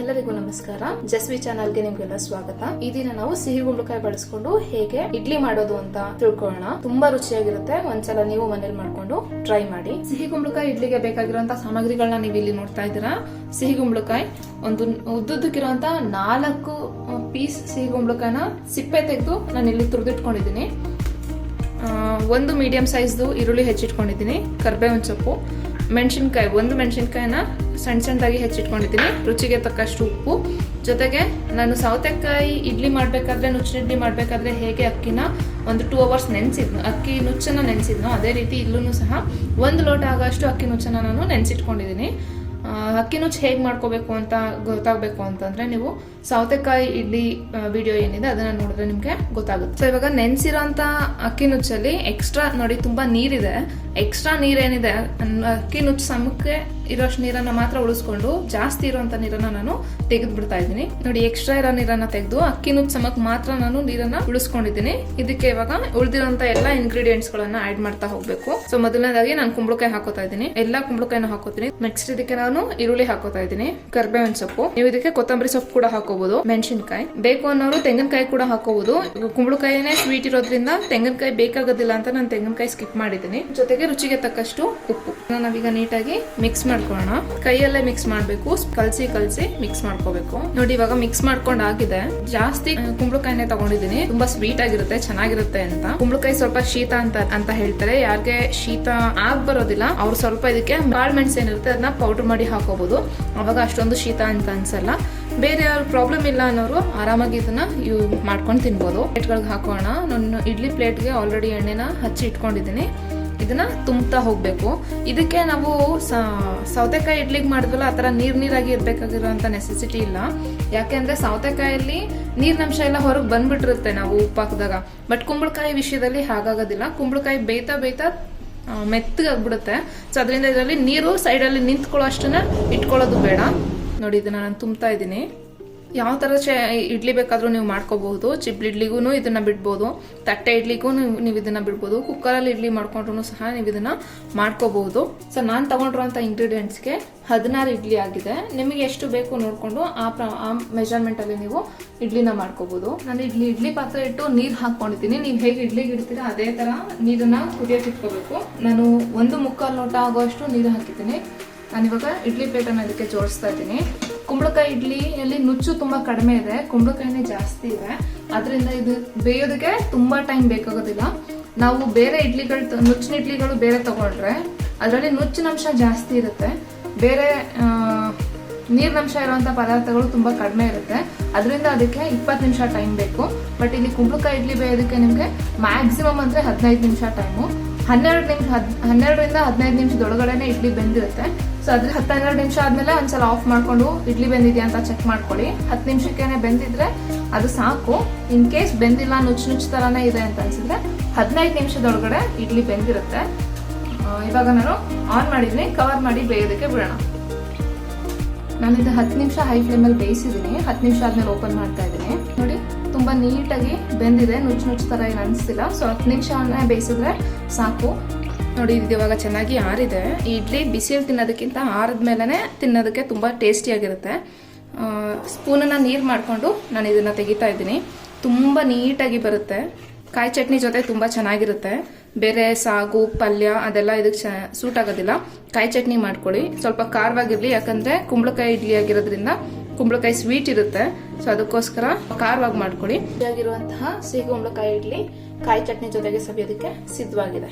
ಎಲ್ಲರಿಗೂ ನಮಸ್ಕಾರ. ಜಸ್ವಿ ಚಾನಲ್ಗೆ ನಿಮ್ಗೆಲ್ಲ ಸ್ವಾಗತ. ಈ ದಿನ ನಾವು ಸಿಹಿ ಕುಂಬಳಕಾಯಿ ಬಳಸ್ಕೊಂಡು ಹೇಗೆ ಇಡ್ಲಿ ಮಾಡೋದು ಅಂತ ತಿಳ್ಕೊಳ್ಳೋಣ. ತುಂಬಾ ರುಚಿಯಾಗಿರುತ್ತೆ. ಒಂದ್ಸಲ ನೀವು ಮನೇಲಿ ಮಾಡ್ಕೊಂಡು ಟ್ರೈ ಮಾಡಿ. ಸಿಹಿ ಕುಂಬಳಕಾಯಿ ಇಡ್ಲಿಗೆ ಬೇಕಾಗಿರುವಂತಹ ಸಾಮಗ್ರಿಗಳನ್ನ ನೀವು ಇಲ್ಲಿ ನೋಡ್ತಾ ಇದ್ದೀರಾ. ಸಿಹಿ ಕುಂಬಳಕಾಯಿ ಒಂದು ಉದ್ದುದ್ದಕ್ಕಿರುವಂತ 4 ಪೀಸ್ ಸಿಹಿ ಕುಂಬಳಕಾಯಿನ ಸಿಪ್ಪೆ ತೆಗೆದು ನಾನು ಇಲ್ಲಿ ತುರಿದಿಟ್ಕೊಂಡಿದ್ದೀನಿ. ಒಂದು ಮೀಡಿಯಂ ಸೈಜ್ದು ಈರುಳ್ಳಿ ಹೆಚ್ಚಿಟ್ಕೊಂಡಿದ್ದೀನಿ. ಕರ್ಬೇವಿನ ಸೊಪ್ಪು, ಮೆಣಸಿನ್ಕಾಯಿ, ಒಂದು ಮೆಣಸಿನ್ಕಾಯಿನ ಸಣ್ಣದಾಗಿ ಹೆಚ್ಚಿಟ್ಕೊಂಡಿದ್ದೀನಿ. ರುಚಿಗೆ ತಕ್ಕಷ್ಟು ಉಪ್ಪು, ಜೊತೆಗೆ ನಾನು ಸೌತೆಕಾಯಿ ಇಡ್ಲಿ ಮಾಡಬೇಕಾದ್ರೆ, ನುಚ್ಚಿನ ಇಡ್ಲಿ ಮಾಡಬೇಕಾದ್ರೆ ಹೇಗೆ ಅಕ್ಕಿನ ಒಂದು 2 ಅವರ್ಸ್ ನೆನೆಸಿದ್ನು, ಅಕ್ಕಿ ನುಚ್ಚನ್ನ ನೆನೆಸಿದ್ನು, ಅದೇ ರೀತಿ ಇಲ್ಲೂ ಸಹ 1 ಲೋಟ ಆಗೋಷ್ಟು ಅಕ್ಕಿ ನುಚ್ಚನ್ನ ನಾನು ನೆನೆಸಿಟ್ಕೊಂಡಿದ್ದೀನಿ. ಅಕ್ಕಿ ನುಚ್ಚು ಹೇಗೆ ಮಾಡ್ಕೋಬೇಕು ಅಂತ ಗೊತ್ತಾಗಬೇಕು ಅಂತಂದ್ರೆ ನೀವು ಸೌತೆಕಾಯಿ ಇಡ್ಲಿ ವಿಡಿಯೋ ಏನಿದೆ ಅದನ್ನ ನೋಡಿದ್ರೆ ನಿಮ್ಗೆ ಗೊತ್ತಾಗುತ್ತೆ. ಸೊ ಇವಾಗ ನೆನೆಸಿರೋಂಥ ಅಕ್ಕಿ ನುಚ್ಚಲ್ಲಿ ಎಕ್ಸ್ಟ್ರಾ ನೋಡಿ ತುಂಬಾ ನೀರಿದೆ. ಎಕ್ಸ್ಟ್ರಾ ನೀರೇನಿದೆ ಅಕ್ಕಿ ನುಚ್ಚು ಸಮಕ್ಕೆ ಇರೋಷ್ಟು ನೀರನ್ನ ಮಾತ್ರ ಉಳಿಸ್ಕೊಂಡು ಜಾಸ್ತಿ ಇರುವಂತ ನೀರನ್ನ ನಾನು ತೆಗೆದು ಬಿಡ್ತಾ ಇದ್ದೀನಿ. ನೋಡಿ, ಎಕ್ಸ್ಟ್ರಾ ಇರೋ ನೀರನ್ನ ತೆಗೆದು ಅಕ್ಕಿ ನುಚ್ಚು ಸಮಕ್ಕೆ ಮಾತ್ರ ನಾನು ನೀರನ್ನ ಉಳಿಸ್ಕೊಂಡಿದ್ದೀನಿ. ಇದಕ್ಕೆ ಇವಾಗ ಉಳಿದಿರುವಂತ ಎಲ್ಲ ಇಂಗ್ರೀಡಿಯೆಂಟ್ಸ್ ಗಳನ್ನ ಆಡ್ ಮಾಡ್ತಾ ಹೋಗ್ಬೇಕು. ಸೊ ಮೊದಲನೇದಾಗಿ ನಾನು ಕುಂಬಳಕಾಯಿ ಹಾಕೋತಾ ಇದ್ದೀನಿ. ಎಲ್ಲಾ ಕುಂಬಳಕಾಯಿನ ಹಾಕೋತೀನಿ. ನೆಕ್ಸ್ಟ್ ಇದಕ್ಕೆ ನಾನು ಈರುಳ್ಳಿ ಹಾಕೋತಾ ಇದ್ದೀನಿ, ಕರ್ಬೇವಿನ ಸೊಪ್ಪು, ನೀವು ಇದಕ್ಕೆ ಕೊತ್ತಂಬರಿ ಸೊಪ್ಪು ಕೂಡ ಹಾಕೋಬಹುದು, ಮೆಣಸಿನಕಾಯಿ, ಬೇಕು ಅನ್ನೋರು ತೆಂಗಿನಕಾಯಿ ಕೂಡ ಹಾಕೋಬಹುದು. ಕುಂಬಳಕಾಯಿನೇ ಸ್ವೀಟ್ ಇರೋದ್ರಿಂದ ತೆಂಗಿನಕಾಯಿ ಬೇಕಾಗೋದಿಲ್ಲ ಅಂತ ನಾನು ತೆಂಗಿನಕಾಯಿ ಸ್ಕಿಪ್ ಮಾಡಿದ್ದೀನಿ. ಜೊತೆಗೆ ರುಚಿಗೆ ತಕ್ಕಷ್ಟು ಉಪ್ಪು. ನಾವೀಗ ನೀಟಾಗಿ ಮಿಕ್ಸ್ ಮಾಡ್ಕೊಳ್ಳೋಣ. ಕೈಯಲ್ಲೇ ಮಿಕ್ಸ್ ಮಾಡ್ಬೇಕು, ಕಲ್ಸಿ ಮಿಕ್ಸ್ ಮಾಡ್ಕೋಬೇಕು. ನೋಡಿ, ಇವಾಗ ಮಿಕ್ಸ್ ಮಾಡ್ಕೊಂಡ್ ಆಗಿದೆ. ಜಾಸ್ತಿ ಕುಂಬಳಕಾಯಿನೇ ತಗೊಂಡಿದ್ದೀನಿ, ತುಂಬಾ ಸ್ವೀಟ್ ಆಗಿರುತ್ತೆ, ಚೆನ್ನಾಗಿರುತ್ತೆ ಅಂತ. ಕುಂಬಳಕಾಯಿ ಸ್ವಲ್ಪ ಶೀತ ಅಂತ ಹೇಳ್ತಾರೆ. ಯಾರಿಗೆ ಶೀತ ಆಗ್ ಬರೋದಿಲ್ಲ ಅವ್ರು ಸ್ವಲ್ಪ ಇದಕ್ಕೆ ಕಾಳು ಮೆಣಸು ಏನಿರುತ್ತೆ ಅದನ್ನ ಪೌಡರ್ ಮಾಡಿ ಹಾಕೋಬಹುದು. ಅವಾಗ ಅಷ್ಟೊಂದು ಶೀತ ಅಂತ ಅನ್ಸಲ್ಲ. ಬೇರೆ ಯಾರು ಪ್ರಾಬ್ಲಮ್ ಇಲ್ಲ ಅನ್ನೋರು ಆರಾಮಾಗಿ ಇದನ್ನ ಮಾಡ್ಕೊಂಡು ತಿನ್ಬೋದು. ಪ್ಲೇಟ್ಗಳಿಗೆ ಹಾಕೋಣ. ನಾನು ಇಡ್ಲಿ ಪ್ಲೇಟ್ಗೆ ಆಲ್ರೆಡಿ ಎಣ್ಣೆನ ಹಚ್ಚಿ ಇಟ್ಕೊಂಡಿದ್ದೀನಿ. ಇದನ್ನ ತುಂಬ್ತಾ ಹೋಗ್ಬೇಕು. ಇದಕ್ಕೆ ನಾವು ಸೌತೆಕಾಯಿ ಇಡ್ಲಿಗೆ ಮಾಡಿದ್ವಲ್ಲ ಆ ತರ ನೀರಾಗಿ ಇರ್ಬೇಕಾಗಿರುವಂತ ನೆಸೆಸಿಟಿ ಇಲ್ಲ. ಯಾಕೆಂದ್ರೆ ಸೌತೆಕಾಯಲ್ಲಿ ನೀರಿನಂಶ ಎಲ್ಲ ಹೊರಗೆ ಬಂದ್ಬಿಟ್ಟಿರುತ್ತೆ ನಾವು ಉಪ್ಪು ಹಾಕಿದಾಗ. ಬಟ್ ಕುಂಬಳಕಾಯಿ ವಿಷಯದಲ್ಲಿ ಹಾಗಾಗೋದಿಲ್ಲ. ಕುಂಬಳಕಾಯಿ ಬೇಯ್ತಾ ಮೆತ್ತಗಾಗ್ಬಿಡುತ್ತೆ. ಸೊ ಅದರಿಂದ ಇದರಲ್ಲಿ ನೀರು ಸೈಡಲ್ಲಿ ನಿಂತ್ಕೊಳ್ಳೋ ಅಷ್ಟನ್ನ ಇಟ್ಕೊಳ್ಳೋದು ಬೇಡ. ನೋಡಿ, ಇದನ್ನ ನಾನು ತುಂಬ್ತಾ ಇದ್ದೀನಿ. ಯಾವ ತರ ಇಡ್ಲಿ ಬೇಕಾದ್ರೂ ನೀವು ಮಾಡ್ಕೋಬಹುದು. ಚಿಬ್ಲಿ ಇಡ್ಲಿಗೂ ಇದನ್ನ ಬಿಡ್ಬೋದು, ತಟ್ಟೆ ಇಡ್ಲಿಗೂ ನೀವು ಇದನ್ನ ಬಿಡ್ಬೋದು, ಕುಕ್ಕರಲ್ಲಿ ಇಡ್ಲಿ ಮಾಡ್ಕೊಂಡ್ರು ಸಹ ನೀವು ಇದನ್ನ ಮಾಡ್ಕೋಬಹುದು. ಸೊ ನಾನು ತಗೊಂಡಿರುವಂತ ಇಂಗ್ರೀಡಿಯೆಂಟ್ಸ್ಗೆ 16 ಇಡ್ಲಿ ಆಗಿದೆ. ನಿಮಗೆ ಎಷ್ಟು ಬೇಕು ನೋಡ್ಕೊಂಡು ಆ ಮೆಜರ್ಮೆಂಟ್ ಅಲ್ಲಿ ನೀವು ಇಡ್ಲಿನ ಮಾಡ್ಕೋಬಹುದು. ನಾನು ಇಡ್ಲಿ ಪಾತ್ರೆ ಇಟ್ಟು ನೀರು ಹಾಕೊಂಡಿದ್ದೀನಿ. ನೀವು ಹೇಗೆ ಇಡ್ಲಿಗೆ ಇಡ್ತೀರಾ ಅದೇ ತರ ನೀರನ್ನ ಕುದಿಯಕ್ಕೆ ಇಟ್ಕೋಬೇಕು. ನಾನು 1.25 ಲೋಟ ಆಗೋಷ್ಟು ನೀರು ಹಾಕಿದ್ದೀನಿ. ನಾನಿವಾಗ ಇಡ್ಲಿ ಪ್ಲೇಟನ್ನು ಇದಕ್ಕೆ ಜೋಡಿಸ್ತಾ ಇದ್ದೀನಿ. ಕುಂಬಳಕಾಯಿ ಇಡ್ಲಿಯಲ್ಲಿ ನುಚ್ಚು ತುಂಬಾ ಕಡಿಮೆ ಇದೆ, ಕುಂಬಳಕಾಯಿನೇ ಜಾಸ್ತಿ ಇದೆ. ಅದರಿಂದ ಇದು ಬೇಯೋದಕ್ಕೆ ತುಂಬಾ ಟೈಮ್ ಬೇಕಾಗೋದಿಲ್ಲ. ನಾವು ಬೇರೆ ನುಚ್ಚಿನ ಇಡ್ಲಿಗಳು ಬೇರೆ ತಗೊಂಡ್ರೆ ಅದರಲ್ಲಿ ನುಚ್ಚಿನಂಶ ಜಾಸ್ತಿ ಇರುತ್ತೆ, ಬೇರೆ ನೀರಿನಂಶ ಇರುವಂತ ಪದಾರ್ಥಗಳು ತುಂಬಾ ಕಡಿಮೆ ಇರುತ್ತೆ. ಅದರಿಂದ ಅದಕ್ಕೆ 20 ನಿಮಿಷ ಟೈಮ್ ಬೇಕು. ಬಟ್ ಇಲ್ಲಿ ಕುಂಬಳಕಾಯಿ ಇಡ್ಲಿ ಬೇಯೋದಕ್ಕೆ ನಿಮ್ಗೆ ಮ್ಯಾಕ್ಸಿಮಮ್ ಅಂದ್ರೆ 15 ನಿಮಿಷ ಟೈಮು. 12ರಿಂದ 15 ನಿಮಿಷದೊಳಗಡೆನೆ ಇಡ್ಲಿ ಬೆಂದಿರುತ್ತೆ. ಸೊ ಅದ್ರ 12 ನಿಮಿಷ ಆದ್ಮೇಲೆ ಒಂದ್ಸಲ ಆಫ್ ಮಾಡ್ಕೊಂಡು ಇಡ್ಲಿ ಬೆಂದಿದ್ಯಾ ಅಂತ ಚೆಕ್ ಮಾಡ್ಕೊಳ್ಳಿ. 10 ನಿಮಿಷಕ್ಕೇನೆ ಬೆಂದಿದ್ರೆ ಅದು ಸಾಕು. ಇನ್ ಕೇಸ್ ಬೆಂದಿಲ್ಲ, ನುಚ್ಚು ತರಾನೇ ಇದೆ ಅಂತ ಅನ್ಸಿದ್ರೆ 15 ನಿಮಿಷದೊಳಗಡೆ ಇಡ್ಲಿ ಬೆಂದಿರುತ್ತೆ. ಇವಾಗ ನಾನು ಆನ್ ಮಾಡಿದ್ದೀನಿ, ಕವರ್ ಮಾಡಿ ಬೇಯೋದಕ್ಕೆ ಬಿಡೋಣ. ನಾನು ಇದು 10 ನಿಮಿಷ ಹೈ ಫ್ಲೇಮಲ್ಲಿ ಬೇಯಿಸಿದ್ದೀನಿ. 10 ನಿಮಿಷ ಆದ್ಮೇಲೆ ಓಪನ್ ಮಾಡ್ತಾ ಇದ್ದೀನಿ. ನೋಡಿ, ತುಂಬಾ ನೀಟಾಗಿ ಬೆಂದಿದೆ, ನುಚ್ಚು ತರ ಏನು ಅನಿಸ್ತಿಲ್ಲ. ಸೊ 10 ನಿಮಿಷ ಬೇಯಿಸಿದ್ರೆ ಸಾಕು. ನೋಡಿ, ಇದು ಇವಾಗ ಚೆನ್ನಾಗಿ ಆರಿದೆ. ಈ ಇಡ್ಲಿ ಬಿಸಿಯಲ್ಲಿ ತಿನ್ನೋದಕ್ಕಿಂತ ಆರಿದ್ಮೇಲೆ ತಿನ್ನೋದಕ್ಕೆ ತುಂಬಾ ಟೇಸ್ಟಿಯಾಗಿರುತ್ತೆ. ಸ್ಪೂನನ್ನ ನೀರು ಮಾಡಿಕೊಂಡು ನಾನು ಇದನ್ನ ತೆಗಿತಾ ಇದ್ದೀನಿ. ತುಂಬಾ ನೀಟಾಗಿ ಬರುತ್ತೆ. ಕಾಯಿ ಚಟ್ನಿ ಜೊತೆ ತುಂಬಾ ಚೆನ್ನಾಗಿರುತ್ತೆ. ಬೇರೆ ಸಾಗು, ಪಲ್ಯ ಅದೆಲ್ಲ ಇದಕ್ಕೆ ಸೂಟ್ ಆಗೋದಿಲ್ಲ. ಕಾಯಿ ಚಟ್ನಿ ಮಾಡ್ಕೊಳ್ಳಿ. ಸ್ವಲ್ಪ ಖಾರವಾಗಿರ್ಲಿ, ಯಾಕಂದ್ರೆ ಕುಂಬಳಕಾಯಿ ಇಡ್ಲಿ ಆಗಿರೋದ್ರಿಂದ ಕುಂಬಳಕಾಯಿ ಸ್ವೀಟ್ ಇರುತ್ತೆ. ಸೊ ಅದಕ್ಕೋಸ್ಕರ ಖಾರವಾಗಿ ಮಾಡ್ಕೊಳ್ಳಿ. ಆಗಿರುವಂತಹ ಸಿಹಿ ಕುಂಬಳಕಾಯಿ ಇಡ್ಲಿ ಕಾಯಿ ಚಟ್ನಿ ಜೊತೆಗೆ ಸವಿಯೋದಕ್ಕೆ ಸಿದ್ಧವಾಗಿದೆ.